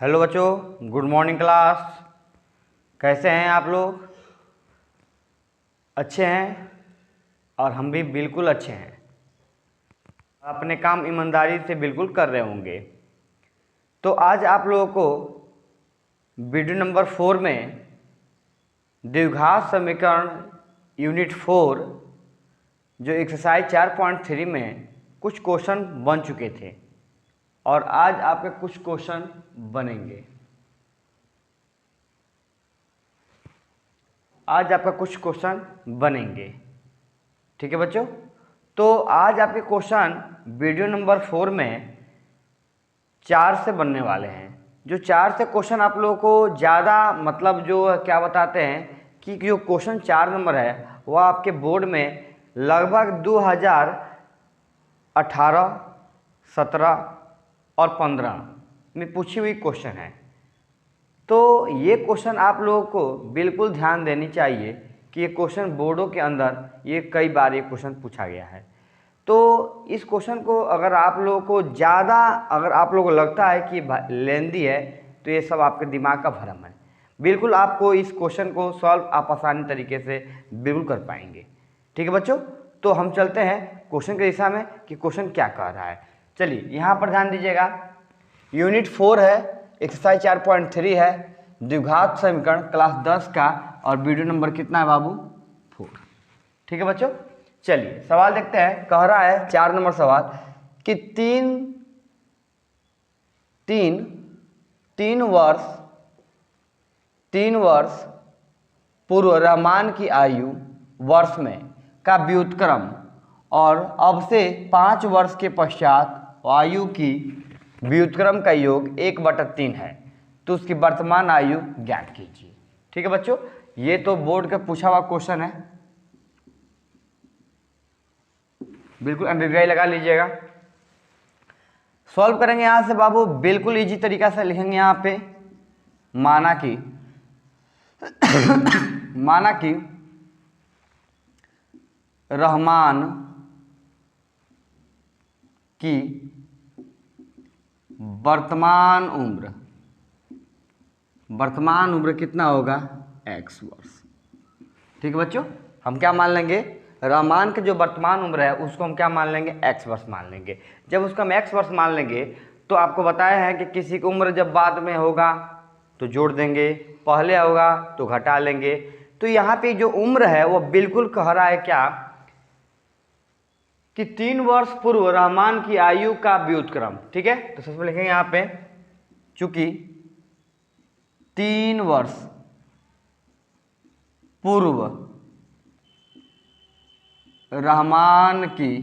Hello बच्चों, good morning class. कैसे हैं आप लोग? अच्छे हैं? और हम भी बिल्कुल अच्छे हैं। अपने काम ईमानदारी से बिल्कुल कर रहे होंगे। तो आज आप लोगों को वीडियो नंबर 4 में द्विघात समीकरण यूनिट 4 जो एक्सरसाइज 4.3 में कुछ क्वेश्चन बन चुके थे और आज आपके कुछ क्वेश्चन बनेंगे। आज आपका कुछ क्वेश्चन बनेंगे, ठीक है बच्चों। तो आज आपके क्वेश्चन वीडियो नंबर 4 में 4 से बनने वाले हैं। जो 4 से क्वेश्चन आप लोगों को ज़्यादा मतलब जो क्या बताते हैं कि जो क्वेश्चन 4 नंबर है वह आपके बोर्ड में लगभग 2018, 17 और 15 में पूछी हुई क्वेश्चन है। तो ये क्वेश्चन आप लोगों को बिल्कुल ध्यान देनी चाहिए कि ये क्वेश्चन बोर्डों के अंदर ये कई बार ये क्वेश्चन पूछा गया है। तो इस क्वेश्चन को अगर आप लोगों को ज़्यादा अगर आप लोगों को लगता है कि लेंदी है तो ये सब आपके दिमाग का भ्रम है। बिल्कुल आपको इस क्वेश्चन को सॉल्व आप आसानी तरीके से बिल्कुल कर पाएंगे, ठीक है बच्चों। तो हम चलते हैं क्वेश्चन की दिशा में कि क्वेश्चन क्या कह रहा है। चलिए यहाँ पर ध्यान दीजिएगा। यूनिट 4 है, एक्सरसाइज 4.3 है, द्विघात समीकरण क्लास 10 का, और वीडियो नंबर कितना है बाबू? 4, ठीक है बच्चों। चलिए सवाल देखते हैं। कह रहा है 4 नंबर सवाल कि तीन वर्ष पूर्व रहमान की आयु वर्ष में का व्युत्क्रम और अब से 5 वर्ष के पश्चात आयु की व्युत्क्रम का योग 1/3 है, तो उसकी वर्तमान आयु ज्ञात कीजिए। ठीक है बच्चों, ये तो बोर्ड का पूछा हुआ क्वेश्चन है, बिल्कुल एमबीबीआई लगा लीजिएगा। सॉल्व करेंगे यहां से बाबू, बिल्कुल इजी तरीका से लिखेंगे। यहां पे माना कि रहमान की वर्तमान उम्र कितना होगा? x वर्ष। ठीक है बच्चों, हम क्या मान लेंगे? रहमान की जो वर्तमान उम्र है उसको हम क्या मान लेंगे? x वर्ष मान लेंगे। जब उसको हम x वर्ष मान लेंगे तो आपको बताया है कि किसी की उम्र जब बाद में होगा तो जोड़ देंगे, पहले होगा तो घटा लेंगे। तो यहाँ पे जो उम्र है वो बिल्कुल कह रहा है क्या कि 3 वर्ष पूर्व रहमान की आयु का व्युत्क्रम। ठीक है, तो सबसे पहले लिखेंगे यहाँ पे, चूंकि 3 वर्ष पूर्व रहमान की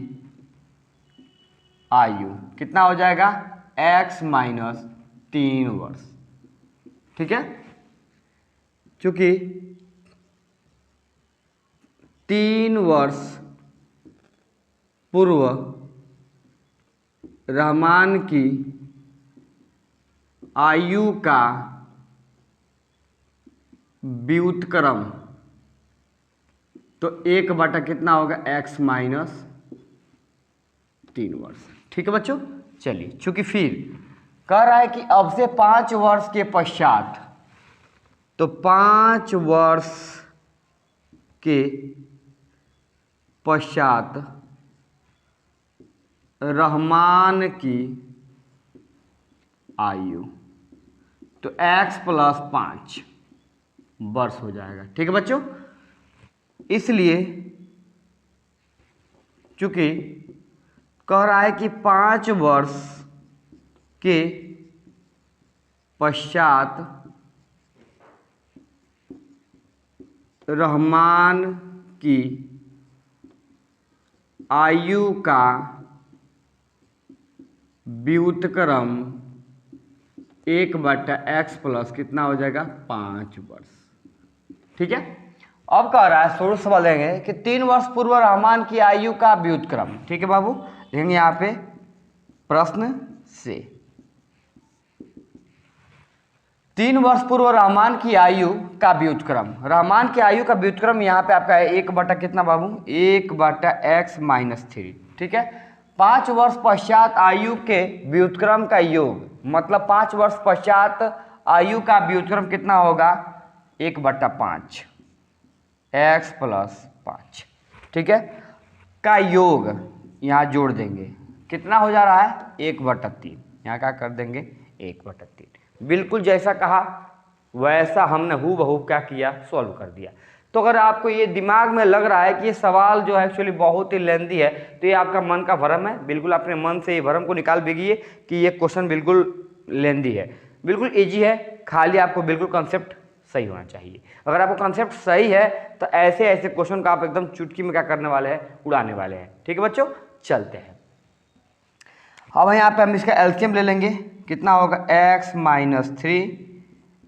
आयु कितना हो जाएगा? x - 3 वर्ष। ठीक है, चूंकि 3 वर्ष पूर्व रहमान की आयु का व्युत्क्रम, तो 1 कितना होगा? x - 3 वर्ष। ठीक है बच्चों। चलिए, चूंकि फिर कह रहा है कि अब से 5 वर्ष के पश्चात, तो 5 वर्ष के पश्चात रहमान की आयु, तो x + 5 वर्ष हो जाएगा। ठीक है बच्चों, इसलिए चूंकि कह रहा है कि 5 वर्ष के पश्चात रहमान की आयु का व्युत्क्रम 1/x + कितना हो जाएगा? 5 वर्ष। ठीक है, अब कह रहा है सोल्व सवाल देंगे कि 3 वर्ष पूर्व रहमान की आयु का व्युत्क्रम। ठीक है बाबू, देखेंगे यहाँ पे प्रश्न से 3 वर्ष पूर्व रहमान की आयु का व्युत्क्रम। रहमान की आयु का व्युत्क्रम यहाँ पे आपका है 1 कितना बाबू? 1/x - 3। ठीक है, 5 वर्ष पश्चात आयु के व्युत्क्रम का योग, मतलब 5 वर्ष पश्चात आयु का व्युत्क्रम कितना होगा, 1/5 x + 5, ठीक है, का योग यहाँ जोड़ देंगे, कितना हो जा रहा है 1/3, यहाँ क्या कर देंगे 1/3। बिल्कुल जैसा कहा वैसा हमने हूबहू क्या किया, सॉल्व कर दिया। तो अगर आपको ये दिमाग में लग रहा है कि ये सवाल जो है एक्चुअली बहुत ही लेंथी है, तो ये आपका मन का भ्रम है। बिल्कुल अपने मन से ये भ्रम को निकाल दीजिए कि ये क्वेश्चन बिल्कुल लेंथी है, बिल्कुल इजी है, खाली आपको बिल्कुल कॉन्सेप्ट सही होना चाहिए। अगर आपको कॉन्सेप्ट सही है तो ऐसे ऐसे क्वेश्चन का आप एकदम चुटकी में क्या करने वाले हैं, उड़ाने वाले हैं। ठीक है बच्चों, चलते हैं। अब यहाँ पे हम इसका एलसीएम ले लेंगे, कितना होगा x - 3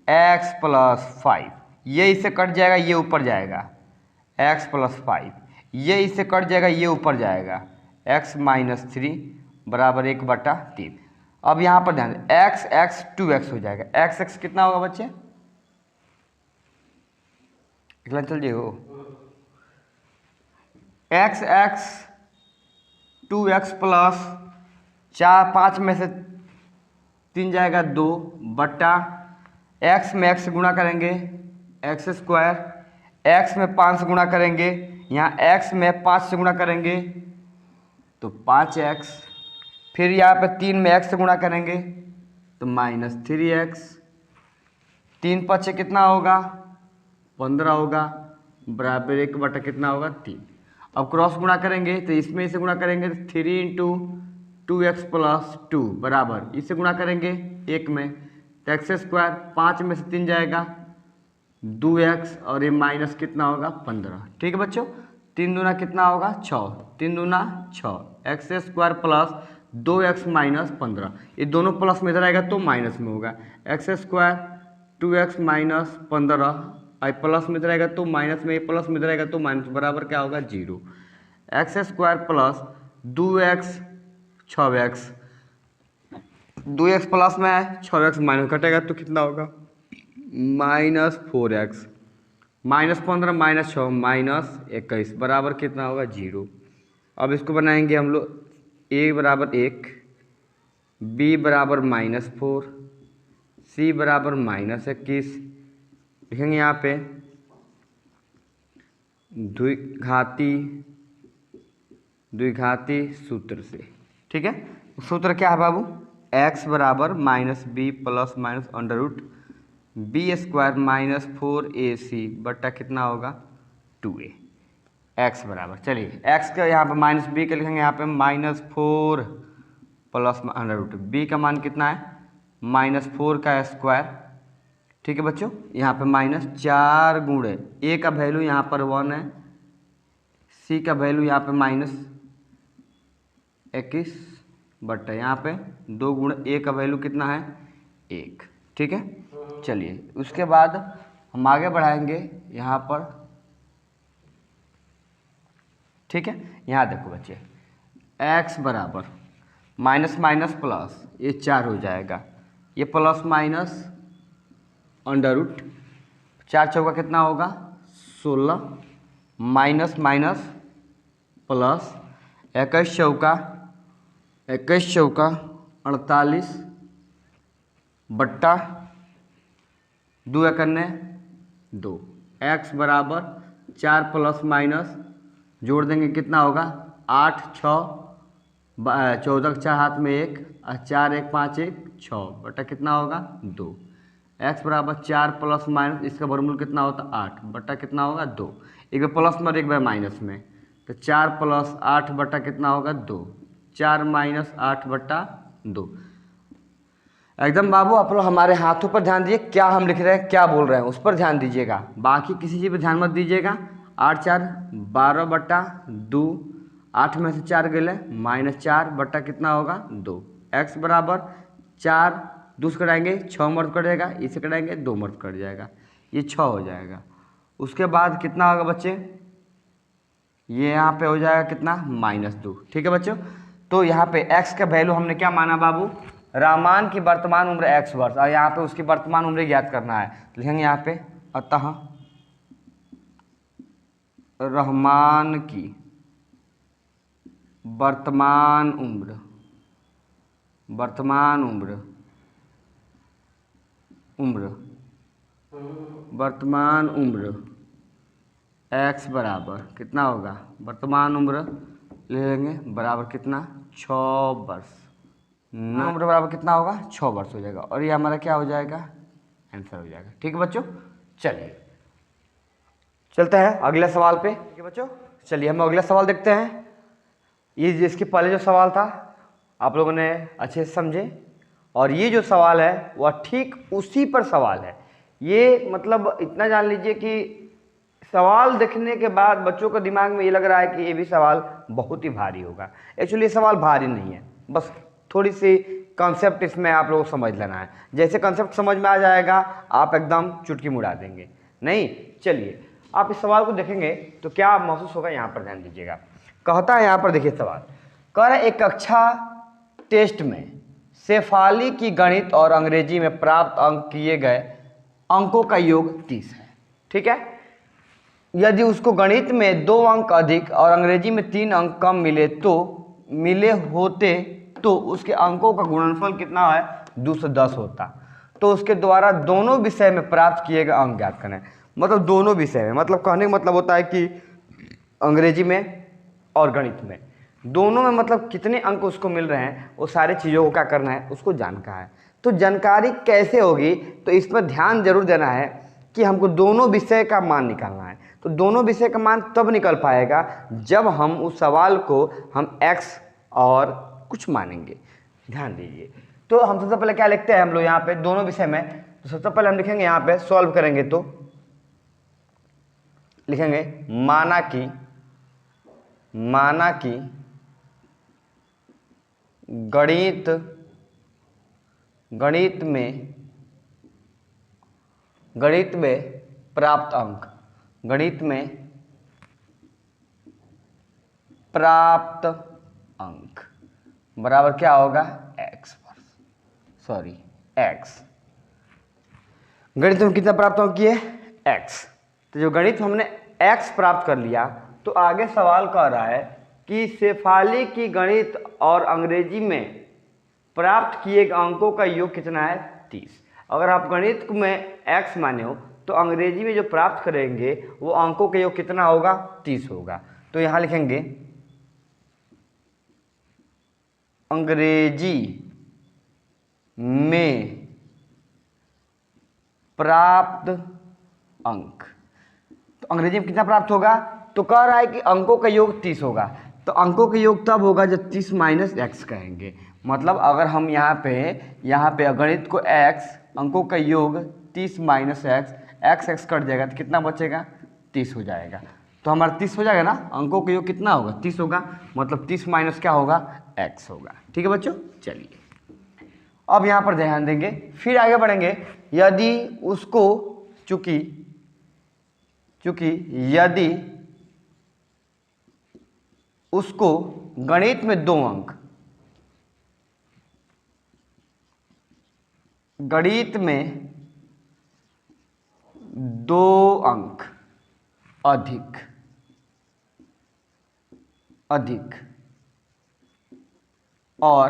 x + 5, ये इससे कट जाएगा, ये ऊपर जाएगा x + 5, ये इससे कट जाएगा, ये ऊपर जाएगा x - 3 बराबर 1/3। अब यहाँ पर ध्यान दें x 2x हो जाएगा, x कितना होगा बच्चे, चल जी हो, x 2x + 4 5 में से 3 जाएगा 2 बट्टा x में x गुणा करेंगे x², x में 5 से गुणा करेंगे, यहाँ x में 5 से गुणा करेंगे तो 5x, फिर यहाँ पे 3 में x से गुणा करेंगे तो -3x, 3 × 5 कितना होगा 15 होगा, बराबर 1 कितना होगा 3। अब क्रॉस गुणा करेंगे तो इसमें इसे गुणा करेंगे तो 3 × 2x + 2 बराबर, इससे गुणा करेंगे 1 में तो x², 5 में से 3 जाएगा 2x और ये माइनस कितना होगा 15। ठीक है बच्चों, 3 दूना कितना होगा 6, 3 दूना 6, x² + 2x - 15, ये दोनों प्लस में इधर आएगा तो माइनस में होगा, x² 2x - 15 आई प्लस में इधर आएगा तो माइनस में, प्लस में इधर आएगा तो माइनस, बराबर क्या होगा 0। x² + 2x 6x, 2x plus में है 6x माइनस कटेगा तो कितना होगा -4x, -15 - 6 -21 बराबर कितना होगा 0। अब इसको बनाएंगे हम लोग, a बराबर 1, b बराबर -4, c बराबर -21, लिखेंगे यहाँ पे द्विघाती सूत्र से। ठीक है, सूत्र क्या है बाबू, x बराबर -b + √b² -4ac बट्टा कितना होगा 2a, x बराबर, चलिए x का यहाँ पे -b का लिखेंगे यहाँ पे -4 + √b का मान कितना है -4 का स्क्वायर। ठीक है बच्चों, यहाँ पे -4 गुणे a का वैल्यू यहाँ पर 1 है, c का वैल्यू यहाँ पे -21 बट्टा यहाँ पे 2 गुणे a का वैल्यू कितना है 1। ठीक है, चलिए उसके बाद हम आगे बढ़ाएंगे यहाँ पर। ठीक है, यहाँ देखो बच्चे x बराबर माइनस माइनस प्लस, ये 4 हो जाएगा, ये प्लस माइनस √ 4 चौका कितना होगा 16, माइनस माइनस प्लस 21 चौका 48 बट्टा 2 एकन्ने 2, x बराबर 4 प्लस माइनस जोड़ देंगे कितना होगा 8 6 14 4 हाथ में 1 और 4 1 5 1 6 बटा कितना होगा 2, x बराबर 4 प्लस माइनस इसका वर्गमूल कितना होता 8 बटा कितना होगा 2, एक बार प्लस में और एक बार माइनस में, तो 4 + 8 बटा कितना होगा 2, 4 - 8 बटा 2। एकदम बाबू आप लोग हमारे हाथों पर ध्यान दीजिए, क्या हम लिख रहे हैं क्या बोल रहे हैं उस पर ध्यान दीजिएगा, बाकी किसी चीज़ पर ध्यान मत दीजिएगा। 8 4 12 बटा 2, 8 में से 4 गए -4 बटा कितना होगा 2, x बराबर 4 2 से कटाएंगे 6 मर्द कट जाएगा, इसे कटाएंगे 2 मर्द कट जाएगा, ये 6 हो जाएगा। उसके बाद कितना होगा बच्चे, ये यहाँ पे हो जाएगा कितना -2। ठीक है बच्चों, तो यहाँ पे x का वैल्यू हमने क्या माना बाबू, रामान की वर्तमान उम्र x वर्ष, और यहाँ पे उसकी वर्तमान उम्र ज्ञात करना है, लिखेंगे यहाँ पे अतः रहमान की वर्तमान उम्र, वर्तमान उम्र, वर्तमान उम्र x बराबर कितना होगा, वर्तमान उम्र ले लेंगे बराबर कितना 6 वर्ष, उम्र बराबर कितना होगा 6 वर्ष हो जाएगा, और ये हमारा क्या हो जाएगा, आंसर हो जाएगा। ठीक है बच्चों, चलिए चलते हैं अगले सवाल पे। ठीक है बच्चों, चलिए हम अगला सवाल देखते हैं। ये जिसके पहले जो सवाल था आप लोगों ने अच्छे से समझे, और ये जो सवाल है वह ठीक उसी पर सवाल है। ये मतलब इतना जान लीजिए कि सवाल देखने के बाद बच्चों के दिमाग में ये लग रहा है कि ये भी सवाल बहुत ही भारी होगा। एक्चुअली ये सवाल भारी नहीं है, बस थोड़ी सी कॉन्सेप्ट इसमें आप लोगों को समझ लेना है। जैसे कॉन्सेप्ट समझ में आ जाएगा आप एकदम चुटकी मुड़ा देंगे। नहीं, चलिए आप इस सवाल को देखेंगे तो क्या महसूस होगा, यहाँ पर ध्यान दीजिएगा। कहता है यहाँ पर देखिए सवाल, कह रहा है एक कक्षा टेस्ट में शेफाली की गणित और अंग्रेजी में प्राप्त अंक किए गए अंकों का योग 30 है। ठीक है, यदि उसको गणित में 2 अंक अधिक और अंग्रेजी में 3 अंक कम मिले होते तो उसके अंकों का गुणनफल कितना है, 210 होता। तो उसके द्वारा दोनों विषय में प्राप्त किए गए अंक ज्ञात करें। मतलब दोनों विषय में, मतलब कहने का मतलब होता है कि अंग्रेजी में और गणित में, दोनों में मतलब कितने अंक उसको मिल रहे हैं, वो सारी चीज़ों को क्या करना है, उसको जानना है। तो जानकारी कैसे होगी, तो इस पर ध्यान जरूर देना है कि हमको दोनों विषय का मान निकालना है। तो दोनों विषय का मान तब निकल पाएगा जब हम उस सवाल को हम x और कुछ मानेंगे। ध्यान दीजिए, तो हम सबसे पहले क्या लिखते हैं हम लोग यहाँ पे दोनों विषय में, तो सबसे पहले हम लिखेंगे यहाँ पे सॉल्व करेंगे तो लिखेंगे माना कि गणित में प्राप्त अंक बराबर क्या होगा, x। गणित में कितना प्राप्त अंक किए, x। तो जो गणित में हमने x प्राप्त कर लिया, तो आगे सवाल कह रहा है कि शेफाली की गणित और अंग्रेजी में प्राप्त किए गए अंकों का योग कितना है, 30। अगर आप गणित में x माने हो तो अंग्रेजी में जो प्राप्त करेंगे वो अंकों का योग कितना होगा, 30 होगा। तो यहाँ लिखेंगे अंग्रेजी में प्राप्त अंक। तो अंग्रेजी में कितना प्राप्त होगा, तो कह रहा है कि अंकों का योग 30 होगा। तो अंकों का योग तब होगा जब 30 माइनस x कहेंगे। मतलब अगर हम यहाँ पे गणित को x, अंकों का योग 30 माइनस x कट जाएगा तो कितना बचेगा, 30 हो जाएगा। तो हमारा 30 हो जाएगा ना, अंकों का योग कितना होगा, 30 होगा। मतलब 30 माइनस क्या होगा, x होगा। ठीक है बच्चों, चलिए अब यहाँ पर ध्यान देंगे, फिर आगे बढ़ेंगे। यदि उसको चूंकि यदि उसको गणित में 2 अंक, अधिक और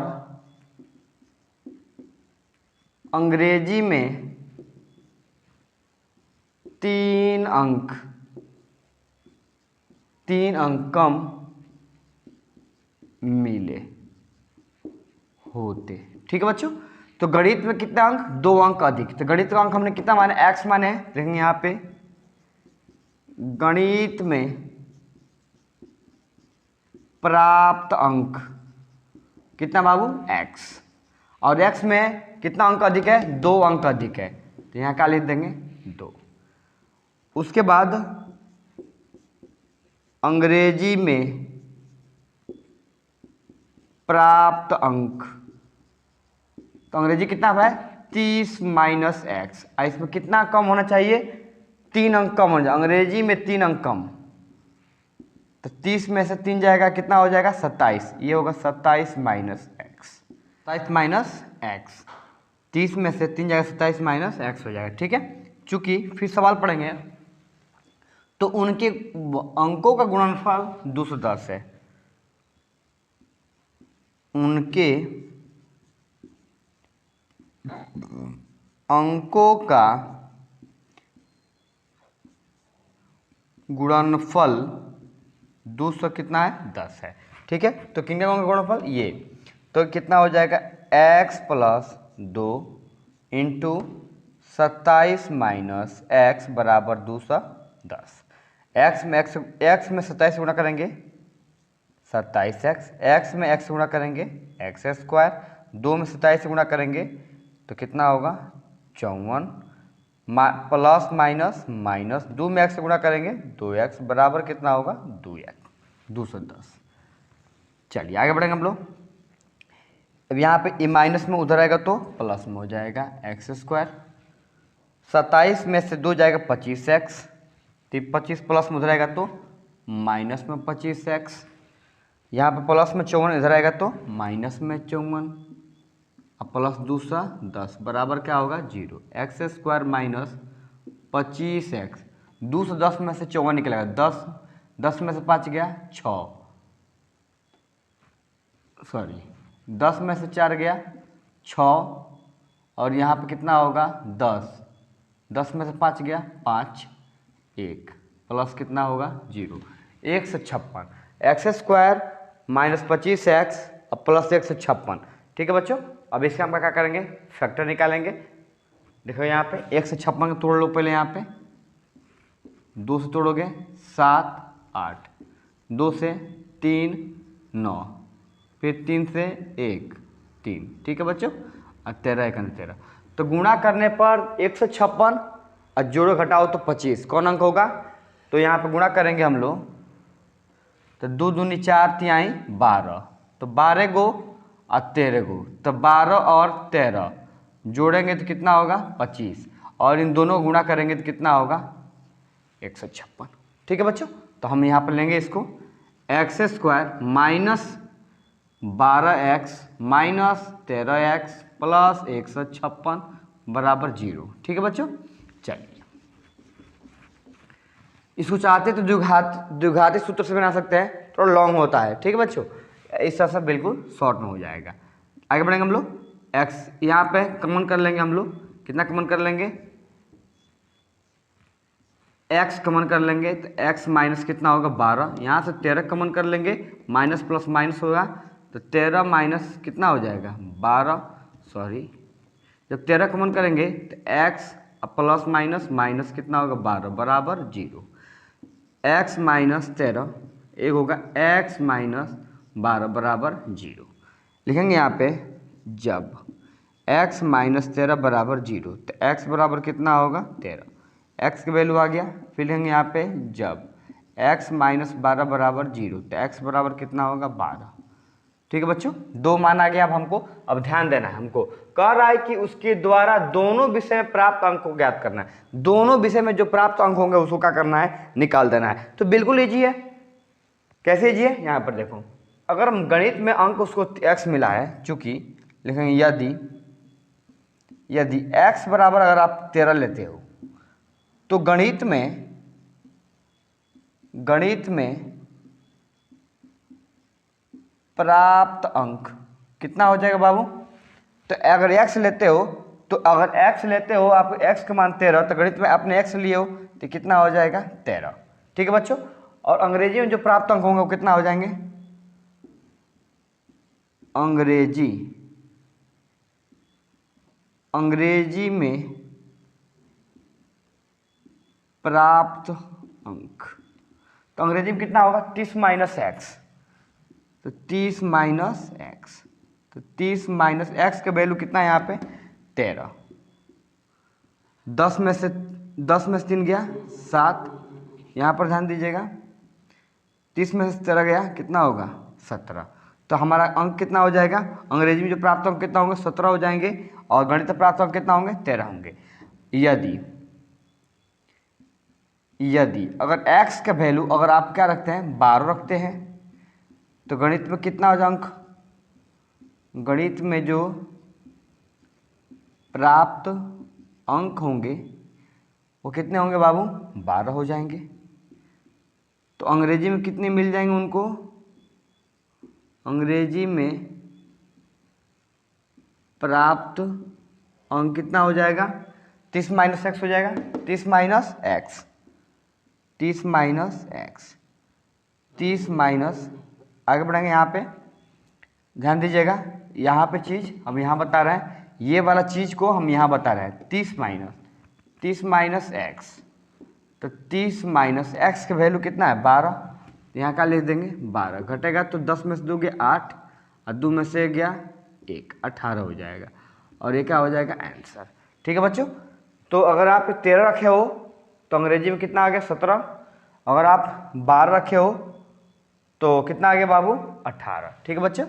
अंग्रेजी में 3 अंक कम मिले होते। ठीक है बच्चों, तो गणित में कितना अंक, 2 अंक अधिक। तो गणित का अंक हमने कितना माने, x माने, देखेंगे यहाँ पे गणित में प्राप्त अंक कितना बाबू, x। और x में कितना अंक अधिक है, 2 अंक अधिक है। तो यहाँ क्या लिख देंगे, 2। उसके बाद अंग्रेजी में प्राप्त अंक, तो अंग्रेजी कितना है, 30 माइनस x। इसमें कितना कम होना चाहिए, 3 अंक कम होना चाहिए। अंग्रेजी में 3 अंक कम, तो 30 में से 3 जाएगा, कितना हो जाएगा, 27। ये होगा 27 माइनस x, 27 माइनस x। 30 में से 3 जाएगा, 27 माइनस x हो जाएगा। ठीक है, चूंकि फिर सवाल पढ़ेंगे तो उनके अंकों का गुणनफल 210 है। उनके अंकों का गुणनफल 200 कितना है 10 है। ठीक है, तो किन अंकों का गुणनफल ये, तो कितना हो जाएगा x plus 2 into 27 minus x बराबर 210। x में 27 गुणा करेंगे 27x, x में x गुणा करेंगे एक्स स्क्वायर, 2 में 27 गुणा करेंगे तो कितना होगा 54 प्लस माइनस माइनस 2 में x गुणा करेंगे 2x बराबर कितना होगा 210। चलिए आगे बढ़ेंगे हम लोग। अब यहाँ पे माइनस में उधर आएगा तो प्लस में हो जाएगा एक्स स्क्वायर, 27 में से 2 जाएगा 25x, तो 25 प्लस में उधर आएगा तो माइनस में 25x, यहाँ पे प्लस में 54 इधर आएगा तो माइनस में 54, अब प्लस 210 बराबर क्या होगा 0। एक्स स्क्वायर माइनस 25x, 210 में से 54 निकलेगा 10 में से 5 गया 6, सॉरी 10 में से 4 गया 6, और यहाँ पे कितना होगा 10 में से 5 गया 5, 1 प्लस कितना होगा 0, 156। एक्स स्क्वायर माइनस 25x और प्लस 156। ठीक है बच्चों, अब इसका हम क्या करेंगे फैक्टर निकालेंगे। देखो यहाँ पे 156 तोड़ लो पहले, यहाँ पे 2 से तोड़ोगे 7 8, 2 से 3 9, फिर 3 से 1 3। ठीक है बच्चों, और 13 1 13, तो गुणा करने पर 156 और जोड़ो घटाओ तो 25, कौन अंक होगा। तो यहाँ पे गुणा करेंगे हम लोग तो 2 दूनी 4 तिहाई 12, तो 12 गो और 13 गो, तो 12 और 13 जोड़ेंगे तो कितना होगा 25, और इन दोनों गुणा करेंगे तो कितना होगा 156। ठीक है बच्चों, तो हम यहाँ पर लेंगे इसको x square minus 12x minus 13x plus 156 बराबर 0। ठीक है बच्चों, चलिए इसको चाहते तो द्विघाती सूत्र से बना सकते हैं, थोड़ा लॉन्ग होता है। ठीक है बच्चों, इस तरह से बिल्कुल शॉर्ट में हो जाएगा। आगे बढ़ेंगे हम लोग, x यहाँ पे कॉमन कर लेंगे हम लोग, कितना कॉमन कर लेंगे x कॉमन कर लेंगे तो x माइनस कितना होगा 12, यहाँ से 13 कॉमन कर लेंगे, माइनस प्लस माइनस होगा तो 13 माइनस कितना हो जाएगा 12, सॉरी जब 13 कॉमन करेंगे तो x प्लस माइनस माइनस कितना होगा 12 बराबर 0। x माइनस 13 एक होगा x माइनस 12 बराबर 0। लिखेंगे यहाँ पे जब x माइनस 13 बराबर 0, तो x बराबर कितना होगा 13, x की वैल्यू आ गया। फिर लिखेंगे यहाँ पे जब x माइनस 12 बराबर 0, तो x बराबर कितना होगा 12। ठीक है बच्चों, 2 मान आ गया। अब हमको अब ध्यान देना है, हमको कह रहा है कि उसके द्वारा दोनों विषय में प्राप्त अंक को ज्ञात करना है। दोनों विषय में जो प्राप्त अंक होंगे उसको क्या करना है निकाल देना है। तो बिल्कुल इजी है। कैसे इजी है, यहाँ पर देखो, अगर हम गणित में अंक उसको x मिला है, चूंकि लिखेंगे यदि x बराबर अगर आप 13 लेते हो तो गणित में प्राप्त अंक कितना हो जाएगा बाबू। तो अगर x लेते हो आप x का मान 13, तो गणित में आपने x लिए हो तो कितना हो जाएगा 13। ठीक है बच्चों, और अंग्रेजी में जो प्राप्त अंक होंगे वो कितना हो जाएंगे, अंग्रेजी में प्राप्त अंक, तो अंग्रेजी में कितना होगा 30 माइनस एक्स, तो 30 माइनस एक्स, तो 30 माइनस एक्स का वैल्यू कितना है यहाँ पे 13। 10 में से 3 गया 7, यहाँ पर ध्यान दीजिएगा, 30 में से 13 गया कितना होगा 17। तो हमारा अंक कितना हो जाएगा, अंग्रेजी में जो प्राप्त अंक कितना होंगे 17 हो जाएंगे, और गणित में प्राप्त अंक कितना होंगे 13 होंगे। यदि अगर x का वैल्यू अगर आप क्या रखते हैं 12 रखते हैं, तो गणित में कितना हो जाए अंक, गणित में जो प्राप्त अंक होंगे वो कितने होंगे बाबू 12 हो जाएंगे। तो अंग्रेजी में कितने मिल जाएंगे उनको, अंग्रेजी में प्राप्त अंक कितना हो जाएगा, 30 माइनस एक्स हो जाएगा, 30 minus x, 30 minus x, 30 minus, आगे बढ़ेंगे यहाँ पे ध्यान दीजिएगा, यहाँ पे चीज़ हम यहाँ बता रहे हैं, ये वाला चीज़ को हम यहाँ बता रहे हैं, 30 माइनस एक्स, तो 30 माइनस एक्स का वैल्यू कितना है 12, तो यहाँ का लिख देंगे 12, घटेगा तो 10 में से दोगे 8 और 2 में से गया 1, 18 हो जाएगा, और ये क्या हो जाएगा आंसर। ठीक है बच्चों, तो अगर आप 13 रखे हो तो अंग्रेजी में कितना आ गया 17, अगर आप 12 रखे हो तो कितना आ गया बाबू 18। ठीक है बच्चों,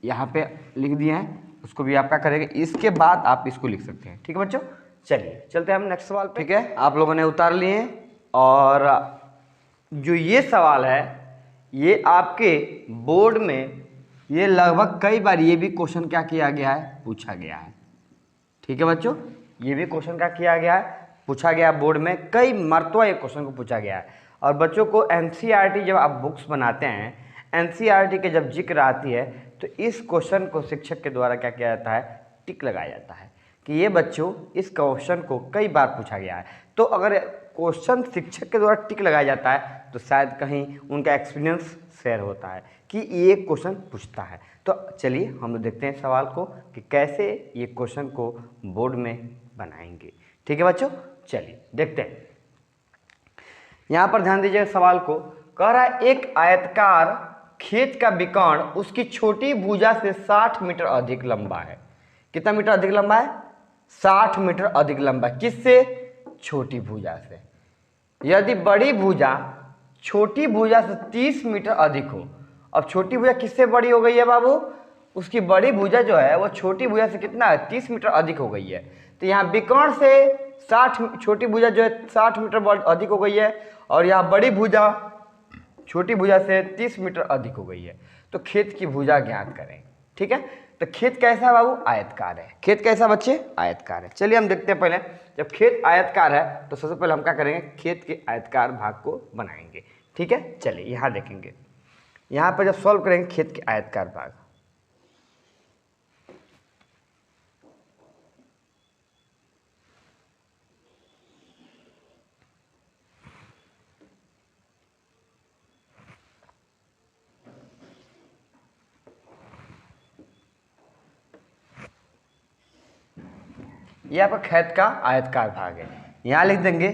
यहाँ पे लिख दिए हैं, उसको भी आप क्या करेंगे, इसके बाद आप इसको लिख सकते हैं। ठीक है बच्चों, चलिए चलते हैं हम नेक्स्ट सवाल पे। ठीक है, आप लोगों ने उतार लिए, और जो ये सवाल है ये आपके बोर्ड में ये लगभग कई बार ये भी क्वेश्चन क्या किया गया है, पूछा गया है। ठीक है बच्चों, ये भी क्वेश्चन क्या किया गया है, पूछा गया बोर्ड में, कई मरतबा ये क्वेश्चन को पूछा गया है। और बच्चों को एनसीईआरटी जब आप बुक्स बनाते हैं, एनसीईआरटी के जब जिक्र आती है तो इस क्वेश्चन को शिक्षक के द्वारा क्या किया जाता है, टिक लगाया जाता है कि ये बच्चों इस क्वेश्चन को कई बार पूछा गया है। तो अगर क्वेश्चन शिक्षक के द्वारा टिक लगाया जाता है तो शायद कहीं उनका एक्सपीरियंस शेयर होता है कि ये क्वेश्चन पूछता है। तो चलिए हम लोग देखते हैं सवाल को कि कैसे ये क्वेश्चन को बोर्ड में बनाएंगे। ठीक है बच्चों, चलिए देखते हैं। यहाँ पर ध्यान दीजिए, सवाल को कह रहा है एक आयताकार खेत का विकर्ण उसकी छोटी भुजा से 60 मीटर अधिक लंबा है। कितना मीटर अधिक लंबा है, 60 मीटर अधिक लंबा, किससे, छोटी भुजा से। यदि बड़ी भुजा छोटी भुजा से 30 मीटर अधिक हो, अब छोटी भुजा किससे बड़ी हो गई है बाबू, उसकी बड़ी भुजा जो है वो छोटी भुजा से कितना है, 30 मीटर अधिक हो गई है। तो यहाँ विकर्ण से 60, छोटी भुजा जो है 60 मीटर अधिक हो गई है, और यहाँ बड़ी भुजा छोटी भुजा से 30 मीटर अधिक हो गई है। तो खेत की भुजा ज्ञात करें। ठीक है, तो खेत कैसा है बाबू, आयतकार है। खेत कैसा बच्चे, आयतकार है। चलिए हम देखते हैं, पहले जब खेत आयतकार है तो सबसे पहले हम क्या करेंगे, खेत के आयतकार भाग को बनाएंगे। ठीक है, चलिए यहाँ देखेंगे, यहाँ पर जब सॉल्व करेंगे खेत के आयतकार भाग, ये आपका खेत का आयतकार भाग है। यहाँ लिख देंगे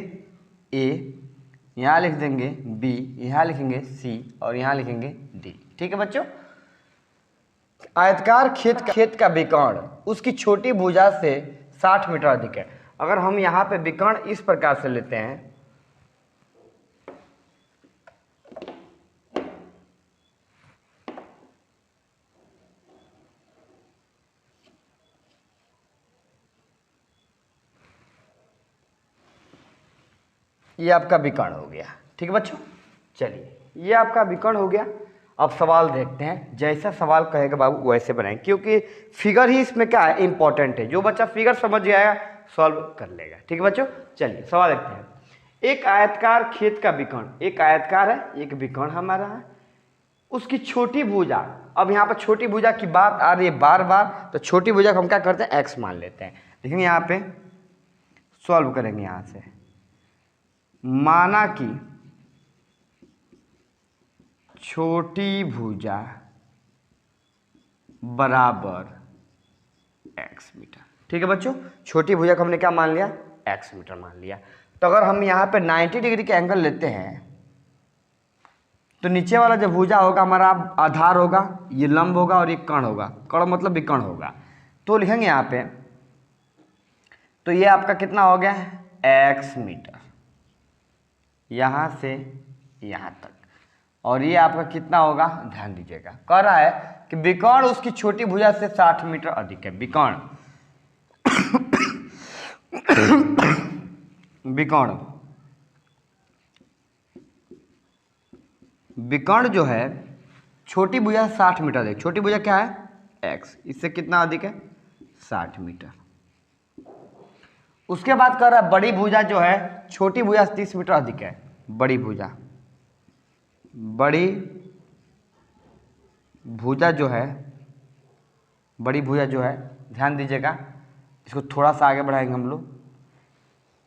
ए, यहाँ लिख देंगे बी, यहाँ लिखेंगे सी, और यहाँ लिखेंगे डी। ठीक है बच्चों, आयतकार खेत का विकर्ण उसकी छोटी भुजा से 60 मीटर अधिक है। अगर हम यहाँ पे विकर्ण इस प्रकार से लेते हैं, ये आपका विकर्ण हो गया। ठीक है बच्चों, चलिए ये आपका विकर्ण हो गया। अब सवाल देखते हैं, जैसा सवाल कहेगा बाबू वैसे बनाएं, क्योंकि फिगर ही इसमें क्या है, इंपॉर्टेंट है। जो बच्चा फिगर समझ जाएगा सॉल्व कर लेगा। ठीक है बच्चों, चलिए सवाल देखते हैं। एक आयतकार खेत का विकर्ण, एक आयतकार है, एक विकर्ण हमारा है, उसकी छोटी भुजा, अब यहाँ पर छोटी भुजा की बात आ रही है बार बार, तो छोटी भुजा को हम क्या करते हैं, एक्स मान लेते हैं। देखेंगे यहाँ पे सॉल्व करेंगे, यहाँ से माना कि छोटी भुजा बराबर एक्स मीटर। ठीक है बच्चों, छोटी भुजा को हमने क्या मान लिया, एक्स मीटर मान लिया। तो अगर हम यहाँ पे 90 डिग्री के एंगल लेते हैं तो नीचे वाला जो भुजा होगा हमारा आधार होगा, ये लंब होगा, और ये कर्ण होगा, कर्ण मतलब विकर्ण होगा। तो लिखेंगे यहाँ पे, तो ये आपका कितना हो गया, एक्स मीटर, यहाँ से यहाँ तक, और ये आपका कितना होगा, ध्यान दीजिएगा, कह रहा है कि विकर्ण उसकी छोटी भुजा से 60 मीटर अधिक है। विकर्ण विकर्ण विकर्ण जो है छोटी भुजा 60 मीटर अधिक, छोटी भुजा क्या है, एक्स, इससे कितना अधिक है, 60 मीटर। उसके बाद कह रहा है बड़ी भुजा जो है छोटी भुजा से 30 मीटर अधिक है। बड़ी भुजा, बड़ी भुजा जो है, बड़ी भुजा जो है ध्यान दीजिएगा, इसको थोड़ा सा आगे बढ़ाएंगे हम लोग।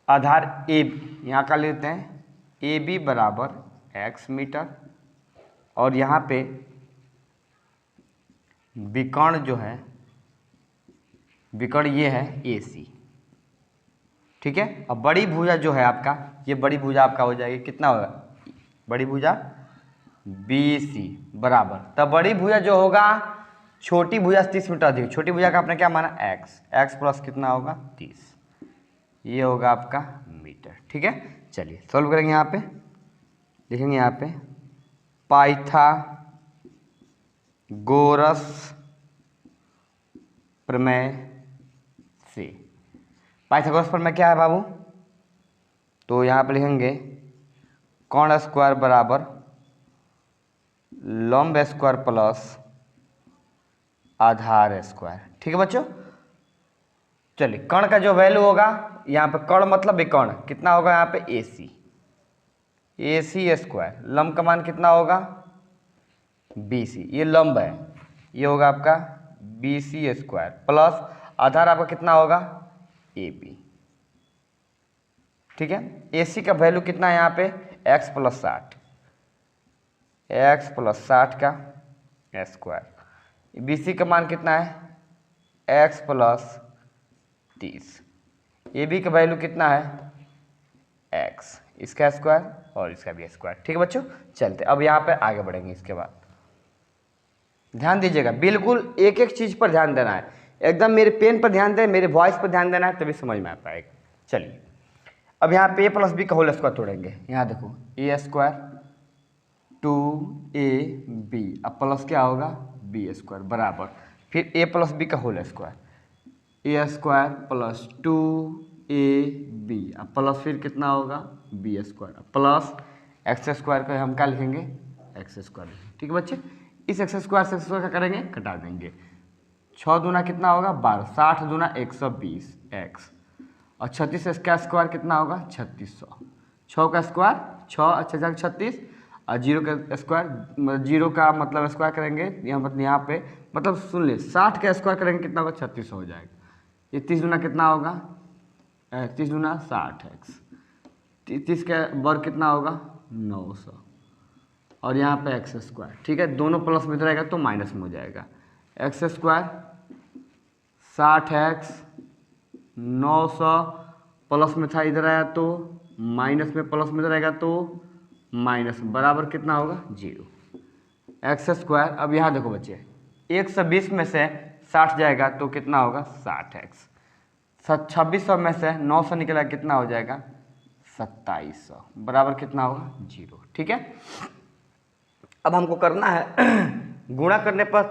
आधार ए यहाँ का लेते हैं, ए बी बराबर x मीटर, और यहाँ पे विकर्ण जो है, विकर्ण ये है AC, ठीक है। अब बड़ी भुजा जो है आपका, ये बड़ी भुजा आपका हो जाएगी, कितना होगा, बड़ी भुजा BC बराबर, तब बड़ी भुजा जो होगा छोटी भुजा से 30 मीटर अधिक, छोटी भुजा का आपने क्या माना x प्लस कितना होगा 30, ये होगा आपका मीटर, ठीक है। चलिए सॉल्व करेंगे, यहाँ पे लिखेंगे, यहाँ पे पाइथागोरस प्रमेय से, पाइथागोरस प्रमेय क्या है बाबू, तो यहाँ पे लिखेंगे कर्ण स्क्वायर बराबर लंब स्क्वायर प्लस आधार स्क्वायर, ठीक है बच्चों। चलिए कर्ण का जो वैल्यू होगा, यहाँ पे कर्ण मतलब विकर्ण, कितना होगा यहाँ पे AC स्क्वायर, लंब का मान कितना होगा BC, ये लंब है, ये होगा आपका BC स्क्वायर प्लस आधार आपका कितना होगा AB, ठीक है। AC का वैल्यू कितना है यहाँ पे x प्लस 60 का स्क्वायर, BC का मान कितना है x प्लस 30, AB का वैल्यू कितना है x, इसका स्क्वायर और इसका भी स्क्वायर, ठीक है बच्चों। चलते अब यहाँ पे आगे बढ़ेंगे। इसके बाद ध्यान दीजिएगा, बिल्कुल एक एक चीज़ पर ध्यान देना है, एकदम मेरे पेन पर ध्यान दें, मेरे वॉइस पर ध्यान देना है, तभी समझ में आ पाएगा। चलिए अब यहाँ पे a प्लस बी का होल स्क्वायर तोड़ेंगे, यहाँ देखो a स्क्वायर 2ab, अब प्लस क्या होगा b स्क्वायर बराबर, फिर a प्लस बी का whole square, a square plus 2ab, अब प्लस फिर कितना होगा b square, plus x square का हम क्या लिखेंगे x स्क्वायर, ठीक है बच्चे। इस x स्क्वायर से x स्क्वायर का करेंगे, कटा देंगे, 6 दूना कितना होगा 12, 60 दूना 120 x, और 36 का स्क्वायर कितना होगा 3600, 6 का स्क्वायर 6 अच्छा 36, और 0 का स्क्वायर, जीरो का मतलब स्क्वायर करेंगे यहाँ पे मतलब सुन ले, 60 का स्क्वायर करेंगे कितना होगा 3600 हो जाएगा, ये 30 दूना कितना होगा 30 दूना 60x, 30 का वर्ग कितना होगा 900, और यहाँ पे x स्क्वायर, ठीक है। दोनों प्लस में रहेगा तो माइनस में हो जाएगा, x स्क्वायर 60x 900 प्लस में था, इधर आया तो माइनस में, प्लस में रहेगा तो माइनस, बराबर कितना होगा 0, x स्क्वायर। अब यहाँ देखो बच्चे 120 में से 60 जाएगा तो कितना होगा 60x, 2600 में से 900 निकला कितना हो जाएगा 2700, बराबर कितना होगा 0, ठीक है। अब हमको करना है गुणा करने पर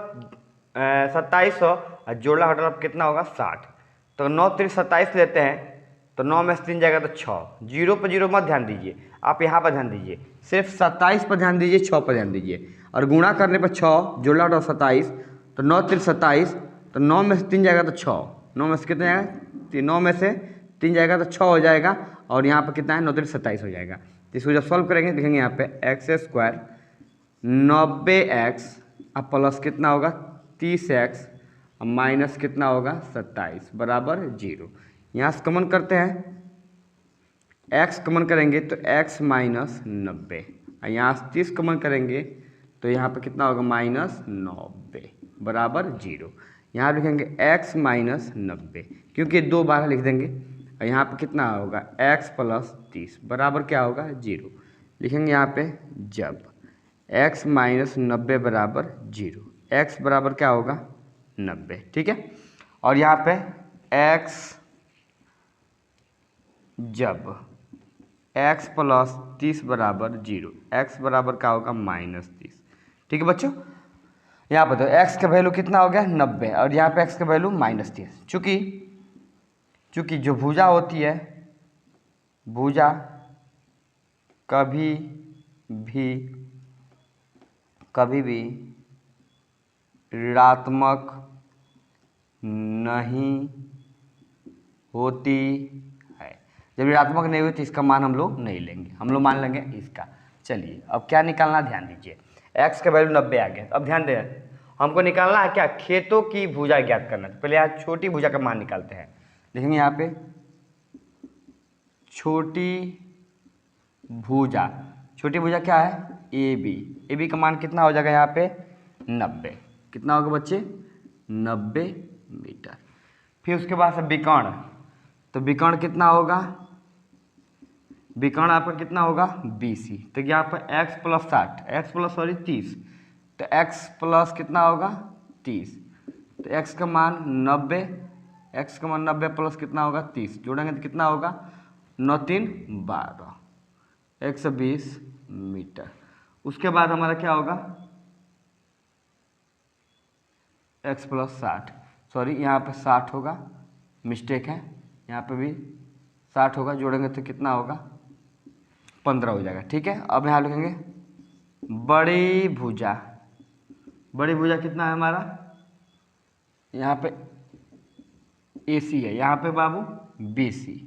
2700 और जोड़ना हटाना कितना होगा 60, तो 9 3 27 लेते हैं, तो 9 में से 3 जाएगा तो 6, 0 पर 0 मत ध्यान दीजिए, आप यहाँ पर ध्यान दीजिए, सिर्फ 27 पर ध्यान दीजिए, 6 पर ध्यान दीजिए, और गुणा करने पर 6 जोड़ना हटाओ 27, तो 9 3 27, तो 9 में से 3 जाएगा तो 6, 9 में से कितना जाएगा 9 में से 3 जाएगा तो 6 हो जाएगा, और यहाँ पर कितना है 9 3 27 हो जाएगा। तो इसको जब सॉल्व करेंगे देखेंगे यहाँ पे x स्क्वायर 90x, अब प्लस कितना होगा 30x, अब माइनस कितना होगा 27 बराबर 0। यहाँ से कॉमन करते हैं, x कॉमन करेंगे तो x माइनस 90, और यहाँ से 30 कॉमन करेंगे तो यहाँ पे कितना होगा माइनस 90 बराबर 0। यहाँ लिखेंगे x माइनस 90, क्योंकि 2 बार लिख देंगे, और यहाँ पे कितना होगा x प्लस 30 बराबर क्या होगा 0। लिखेंगे यहाँ पे जब x माइनस 90 बराबर 0, x बराबर क्या होगा 90, ठीक है। और यहाँ पे x जब x प्लस 30 बराबर 0, x बराबर क्या होगा माइनस 30, ठीक है बच्चों। यहाँ पर तो x का वैल्यू कितना हो गया 90, और यहाँ पे x का वैल्यू माइनस 30, चूँकि जो भुजा होती है, भुजा कभी भी ऋणात्मक नहीं होती है, जब ऋणात्मक नहीं होती इसका मान हम लोग नहीं लेंगे, हम लोग मान लेंगे इसका। चलिए अब क्या निकालना ध्यान दीजिए, x का वैल्यू 90 आ गया, अब ध्यान दें हमको निकालना है क्या, खेतों की भुजा ज्ञात करना। तो पहले यहाँ छोटी भुजा का मान निकालते हैं। देखेंगे यहाँ पे छोटी भुजा, छोटी भुजा क्या है, ए बी। ए बी का मान कितना हो जाएगा यहाँ पे 90। कितना होगा बच्चे 90 मीटर। फिर उसके बाद से विकर्ण, तो विकर्ण कितना होगा, विकर्ण आपका कितना होगा BC। तो यहाँ पर x प्लस 60, x प्लस 30, तो x प्लस कितना होगा 30, तो x का मान 90, x का मान 90 प्लस कितना होगा 30, जोड़ेंगे तो कितना होगा 9 3 12, 120 मीटर। उसके बाद हमारा क्या होगा x प्लस 60, सॉरी यहाँ पे 60 होगा, मिस्टेक है, यहाँ पे भी 60 होगा, जोड़ेंगे तो कितना होगा 15 हो जाएगा। ठीक है, अब यहाँ लिखेंगे बड़ी भुजा। बड़ी भुजा कितना है हमारा, यहाँ पे AC है, यहाँ पे बाबू BC।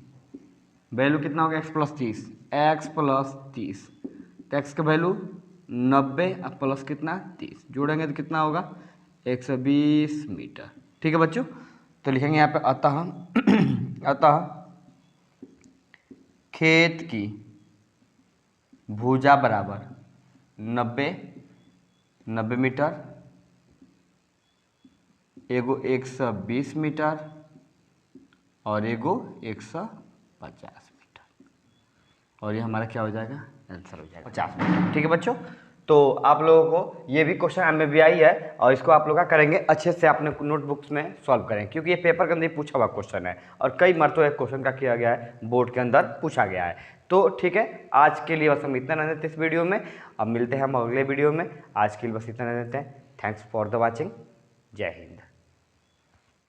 वैल्यू कितना होगा x प्लस 30, x प्लस 30, तो x का वैल्यू 90 अब प्लस कितना 30, जोड़ेंगे तो कितना होगा 120 मीटर। ठीक है बच्चों, तो लिखेंगे यहाँ पे अतः खेत की भुजा बराबर 90 मीटर, एगो 120 मीटर और एगो 150 मीटर, और ये हमारा क्या हो जाएगा आंसर हो जाएगा 50 मीटर। ठीक है बच्चों, तो आप लोगों को ये भी क्वेश्चन में भी आई है और इसको आप लोग क्या करेंगे अच्छे से अपने नोटबुक्स में सॉल्व करें, क्योंकि ये पेपर के अंदर पूछा हुआ क्वेश्चन है और कई मरतों एक क्वेश्चन का किया गया है, बोर्ड के अंदर पूछा गया है। तो ठीक है, आज के लिए बस हम इतना रहते हैं इस वीडियो में। अब मिलते हैं हम अगले वीडियो में, आज के लिए बस इतना रहते हैं। थैंक्स फॉर द वॉचिंग, जय हिंद।